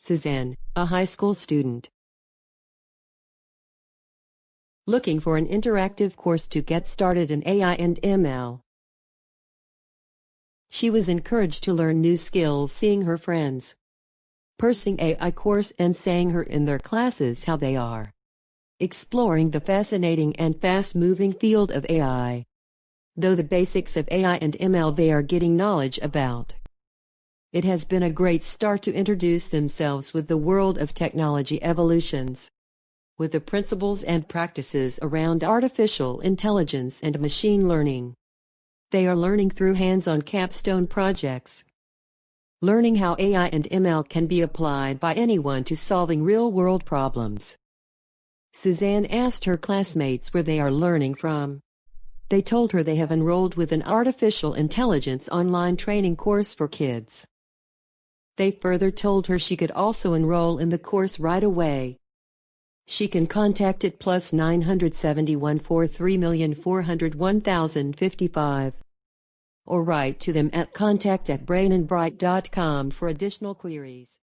Suzanne, a high school student, looking for an interactive course to get started in AI and ML. She was encouraged to learn new skills seeing her friends pursuing AI course and saying her in their classes how they are exploring the fascinating and fast-moving field of AI. Though the basics of AI and ML they are getting knowledge about. It has been a great start to introduce themselves with the world of technology evolutions, with the principles and practices around artificial intelligence and machine learning. They are learning through hands-on capstone projects, learning how AI and ML can be applied by anyone to solving real-world problems. Suzanne asked her classmates where they are learning from. They told her they have enrolled with an artificial intelligence online training course for kids. They further told her she could also enroll in the course right away. She can contact it plus 971 43,401,055 or write to them at contact@brainandbright.com for additional queries.